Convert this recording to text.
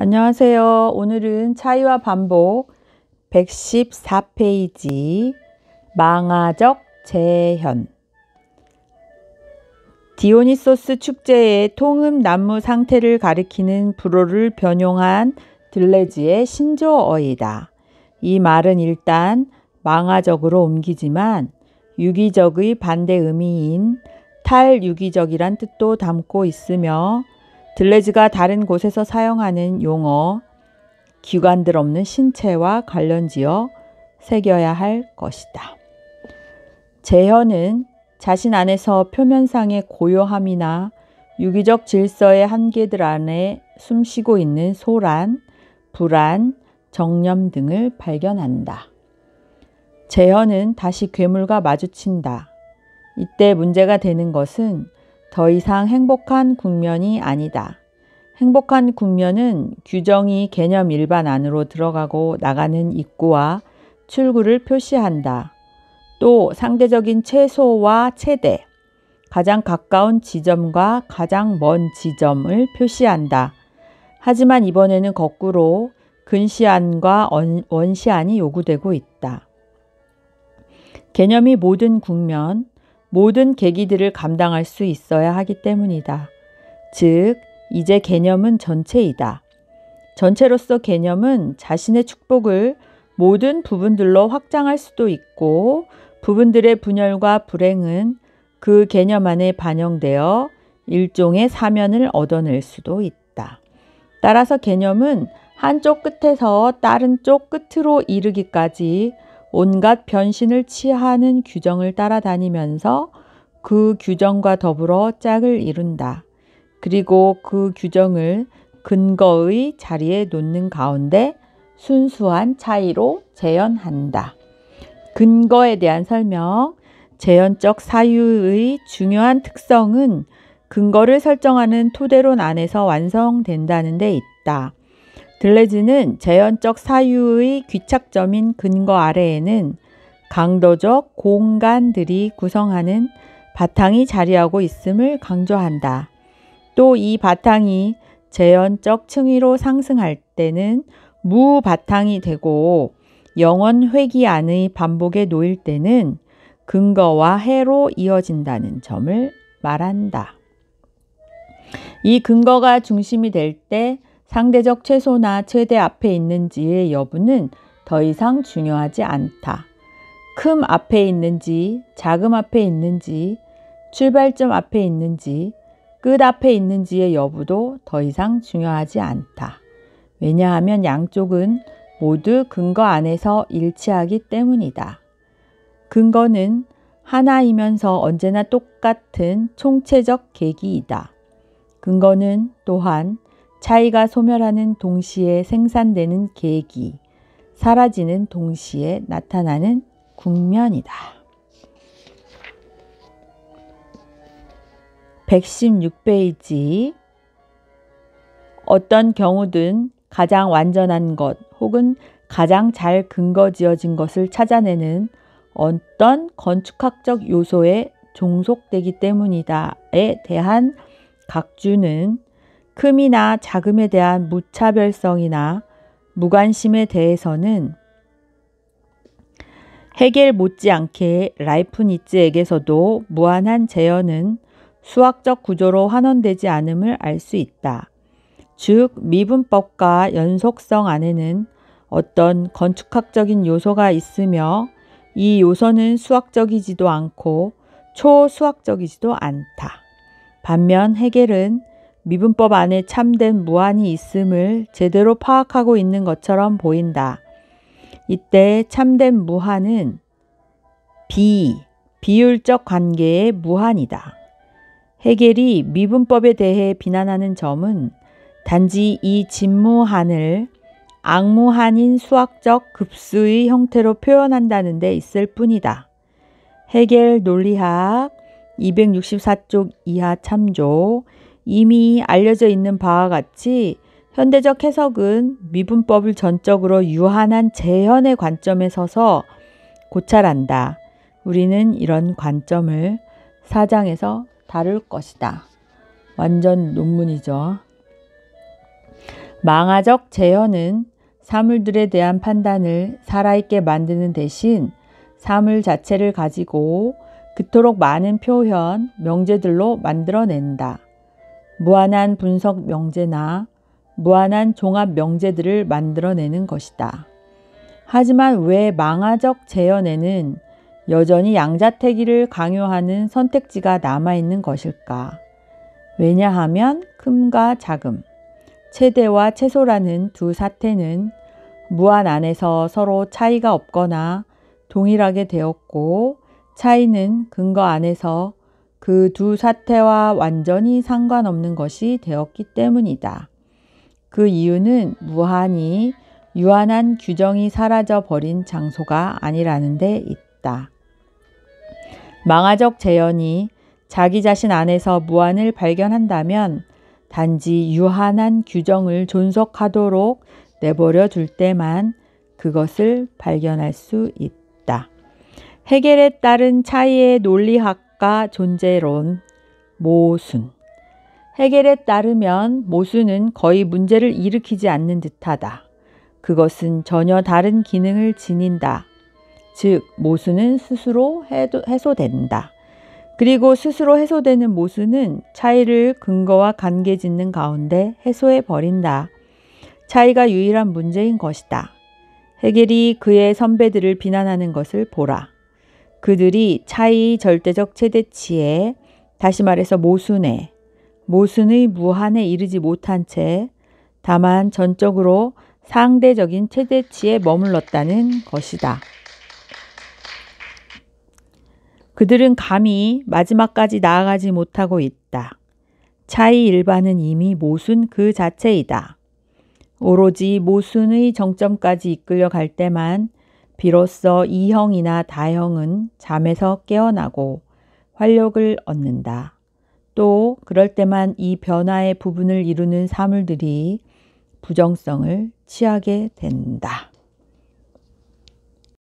안녕하세요. 오늘은 차이와 반복 114페이지 망아적 재현. 디오니소스 축제의 통음나무 상태를 가리키는 불어를 변용한 들레즈의 신조어이다. 이 말은 일단 망아적으로 옮기지만 유기적의 반대 의미인 탈유기적이란 뜻도 담고 있으며 들레즈가 다른 곳에서 사용하는 용어, 기관들 없는 신체와 관련지어 새겨야 할 것이다. 재현은 자신 안에서 표면상의 고요함이나 유기적 질서의 한계들 안에 숨쉬고 있는 소란, 불안, 정념 등을 발견한다. 재현은 다시 괴물과 마주친다. 이때 문제가 되는 것은 더 이상 행복한 국면이 아니다. 행복한 국면은 규정이 개념 일반 안으로 들어가고 나가는 입구와 출구를 표시한다. 또 상대적인 최소와 최대, 가장 가까운 지점과 가장 먼 지점을 표시한다. 하지만 이번에는 거꾸로 근시안과 원시안이 요구되고 있다. 개념이 모든 국면, 모든 계기들을 감당할 수 있어야 하기 때문이다. 즉, 이제 개념은 전체이다. 전체로서 개념은 자신의 축복을 모든 부분들로 확장할 수도 있고 부분들의 분열과 불행은 그 개념 안에 반영되어 일종의 사면을 얻어낼 수도 있다. 따라서 개념은 한쪽 끝에서 다른 쪽 끝으로 이르기까지 온갖 변신을 취하는 규정을 따라다니면서 그 규정과 더불어 짝을 이룬다. 그리고 그 규정을 근거의 자리에 놓는 가운데 순수한 차이로 재현한다. 근거에 대한 설명, 재현적 사유의 중요한 특성은 근거를 설정하는 토대론 안에서 완성된다는 데 있다. 들레즈는 재현적 사유의 귀착점인 근거 아래에는 강도적 공간들이 구성하는 바탕이 자리하고 있음을 강조한다. 또 이 바탕이 재현적 층위로 상승할 때는 무바탕이 되고 영원 회귀 안의 반복에 놓일 때는 근거와 해로 이어진다는 점을 말한다. 이 근거가 중심이 될 때 상대적 최소나 최대 앞에 있는지의 여부는 더 이상 중요하지 않다. 큼 앞에 있는지, 작음 앞에 있는지, 출발점 앞에 있는지, 끝 앞에 있는지의 여부도 더 이상 중요하지 않다. 왜냐하면 양쪽은 모두 근거 안에서 일치하기 때문이다. 근거는 하나이면서 언제나 똑같은 총체적 계기이다. 근거는 또한 차이가 소멸하는 동시에 생산되는 계기, 사라지는 동시에 나타나는 국면이다. 116페이지. 어떤 경우든 가장 완전한 것 혹은 가장 잘 근거 지어진 것을 찾아내는 어떤 건축학적 요소에 종속되기 때문이다에 대한 각주는 큼이나 작음에 대한 무차별성이나 무관심에 대해서는 헤겔 못지않게 라이프니츠에게서도 무한한 재현은 수학적 구조로 환원되지 않음을 알 수 있다. 즉, 미분법과 연속성 안에는 어떤 건축학적인 요소가 있으며 이 요소는 수학적이지도 않고 초수학적이지도 않다. 반면 헤겔은 미분법 안에 참된 무한이 있음을 제대로 파악하고 있는 것처럼 보인다. 이때 참된 무한은 비율적 관계의 무한이다. 헤겔이 미분법에 대해 비난하는 점은 단지 이 진무한을 악무한인 수학적 급수의 형태로 표현한다는 데 있을 뿐이다. 헤겔 논리학 264쪽 이하 참조. 이미 알려져 있는 바와 같이 현대적 해석은 미분법을 전적으로 유한한 재현의 관점에 서서 고찰한다. 우리는 이런 관점을 4장에서 다룰 것이다. 완전 논문이죠. 망아적 재현은 사물들에 대한 판단을 살아있게 만드는 대신 사물 자체를 가지고 그토록 많은 표현, 명제들로 만들어낸다. 무한한 분석 명제나 무한한 종합 명제들을 만들어내는 것이다. 하지만 왜 망아적 재현에는 여전히 양자택일을 강요하는 선택지가 남아있는 것일까? 왜냐하면 큼과 작음, 최대와 최소라는 두 사태는 무한 안에서 서로 차이가 없거나 동일하게 되었고, 차이는 근거 안에서 그 두 사태와 완전히 상관없는 것이 되었기 때문이다. 그 이유는 무한히 유한한 규정이 사라져 버린 장소가 아니라는 데 있다. 망아적 재현이 자기 자신 안에서 무한을 발견한다면 단지 유한한 규정을 존속하도록 내버려 둘 때만 그것을 발견할 수 있다. 헤겔에 따른 차이의 논리학과 존재론, 모순. 헤겔에 따르면 모순은 거의 문제를 일으키지 않는 듯하다. 그것은 전혀 다른 기능을 지닌다. 즉, 모순은 스스로 해소된다. 그리고 스스로 해소되는 모순은 차이를 근거와 관계 짓는 가운데 해소해 버린다. 차이가 유일한 문제인 것이다. 헤겔이 그의 선배들을 비난하는 것을 보라. 그들이 차이의 절대적 최대치에, 다시 말해서 모순의 무한에 이르지 못한 채 다만 전적으로 상대적인 최대치에 머물렀다는 것이다. 그들은 감히 마지막까지 나아가지 못하고 있다. 차이 일반은 이미 모순 그 자체이다. 오로지 모순의 정점까지 이끌려 갈 때만 비로소 이형이나 다형은 잠에서 깨어나고 활력을 얻는다. 또 그럴 때만 이 변화의 부분을 이루는 사물들이 부정성을 취하게 된다.